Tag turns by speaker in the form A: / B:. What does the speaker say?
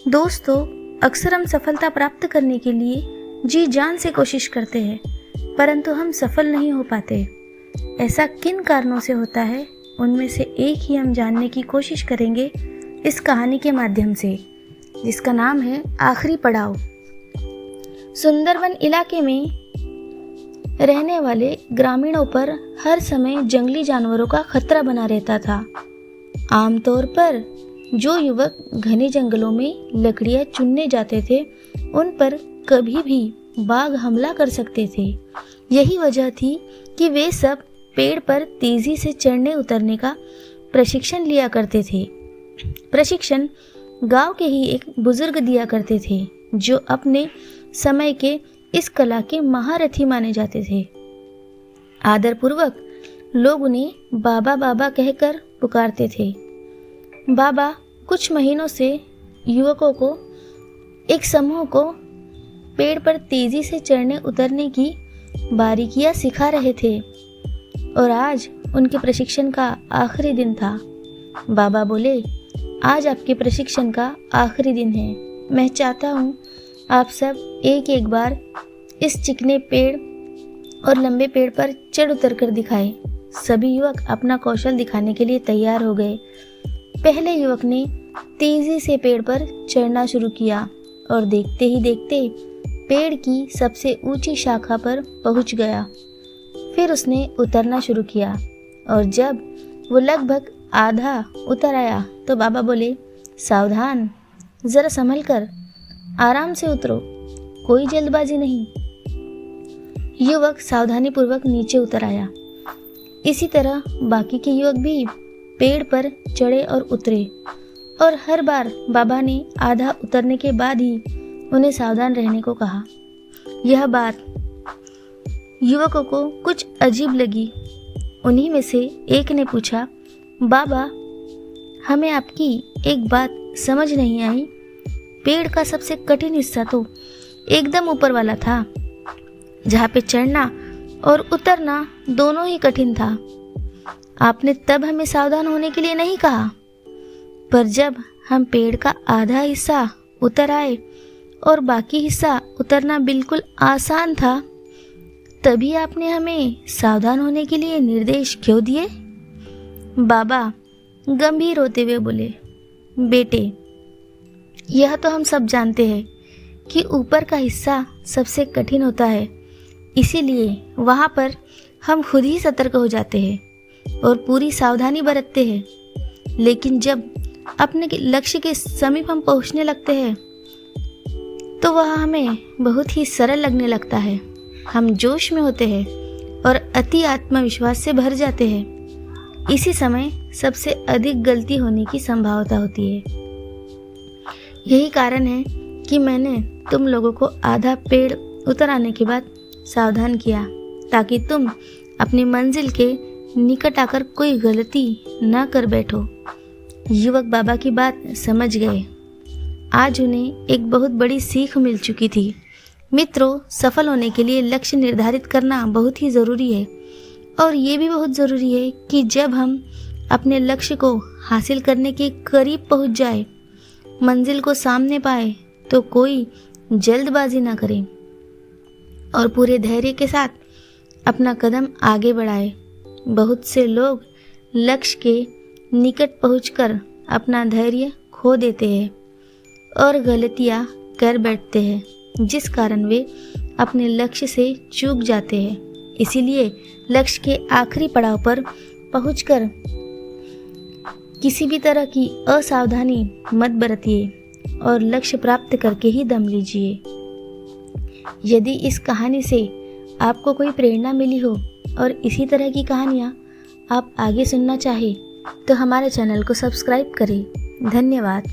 A: दोस्तों, अक्सर हम सफलता प्राप्त करने के लिए जी जान से कोशिश करते हैं, परंतु हम सफल नहीं हो पाते। ऐसा किन कारणों से होता है, उनमें से एक ही हम जानने की कोशिश करेंगे इस कहानी के माध्यम से, जिसका नाम है आखिरी पड़ाव। सुंदरवन इलाके में रहने वाले ग्रामीणों पर हर समय जंगली जानवरों का खतरा बना रहता था। आमतौर पर जो युवक घने जंगलों में लकड़ियां चुनने जाते थे, उन पर कभी भी बाघ हमला कर सकते थे। यही वजह थी कि वे सब पेड़ पर तेजी से चढ़ने उतरने का प्रशिक्षण लिया करते थे। प्रशिक्षण गांव के ही एक बुजुर्ग दिया करते थे, जो अपने समय के इस कला के महारथी माने जाते थे। आदरपूर्वक लोग उन्हें बाबा बाबा कहकर पुकारते थे। बाबा कुछ महीनों से युवकों को, एक समूह को पेड़ पर तेजी से चढ़ने उतरने की बारीकियां सिखा रहे थे और आज उनके प्रशिक्षण का आखिरी दिन था। बाबा बोले, आज आपके प्रशिक्षण का आखिरी दिन है। मैं चाहता हूँ आप सब एक एक बार इस चिकने पेड़ और लंबे पेड़ पर चढ़ उतर कर दिखाएं। सभी युवक अपना कौशल दिखाने के लिए तैयार हो गए। पहले युवक ने तेजी से पेड़ पर चढ़ना शुरू किया और देखते ही देखते पेड़ की सबसे ऊंची शाखा पर पहुंच गया। फिर उसने उतरना शुरू किया और जब वो लगभग आधा उतर आया तो बाबा बोले, सावधान, जरा संभल कर, आराम से उतरो, कोई जल्दबाजी नहीं। युवक सावधानीपूर्वक नीचे उतर आया। इसी तरह बाकी के युवक भी पेड़ पर चढ़े और उतरे और हर बार बाबा ने आधा उतरने के बाद ही उन्हें सावधान रहने को कहा। यह बात युवकों को कुछ अजीब लगी। उन्हीं में से एक ने पूछा, बाबा, हमें आपकी एक बात समझ नहीं आई। पेड़ का सबसे कठिन हिस्सा तो एकदम ऊपर वाला था, जहाँ पे चढ़ना और उतरना दोनों ही कठिन था। आपने तब हमें सावधान होने के लिए नहीं कहा, पर जब हम पेड़ का आधा हिस्सा उतर आए और बाकी हिस्सा उतरना बिल्कुल आसान था, तभी आपने हमें सावधान होने के लिए निर्देश क्यों दिए? बाबा गंभीर होते हुए बोले, बेटे, यह तो हम सब जानते हैं कि ऊपर का हिस्सा सबसे कठिन होता है, इसीलिए वहाँ पर हम खुद ही सतर्क हो जाते हैं और पूरी सावधानी बरतते हैं। लेकिन जब अपने लक्ष्य के समीप हम पहुँचने लगते हैं तो वह हमें बहुत ही सरल लगने लगता है। हम जोश में होते हैं और अति आत्मविश्वास से भर जाते हैं। इसी समय सबसे अधिक गलती होने की संभावना होती है। यही कारण है कि मैंने तुम लोगों को आधा पेड़ उतर आने के बाद सावधान किया, ताकि तुम अपनी मंजिल के निकट आकर कोई गलती न कर बैठो। युवक बाबा की बात समझ गए। आज उन्हें एक बहुत बड़ी सीख मिल चुकी थी। मित्रों, सफल होने के लिए लक्ष्य निर्धारित करना बहुत ही ज़रूरी है और ये भी बहुत ज़रूरी है कि जब हम अपने लक्ष्य को हासिल करने के करीब पहुंच जाए, मंजिल को सामने पाए, तो कोई जल्दबाजी ना करें और पूरे धैर्य के साथ अपना कदम आगे बढ़ाए। बहुत से लोग लक्ष्य के निकट पहुंचकर अपना धैर्य खो देते हैं और गलतियां कर बैठते हैं, जिस कारण वे अपने लक्ष्य से चूक जाते हैं। इसीलिए लक्ष्य के आखिरी पड़ाव पर पहुंचकर किसी भी तरह की असावधानी मत बरतिए और लक्ष्य प्राप्त करके ही दम लीजिए। यदि इस कहानी से आपको कोई प्रेरणा मिली हो और इसी तरह की कहानियाँ आप आगे सुनना चाहें, तो हमारे चैनल को सब्सक्राइब करें। धन्यवाद।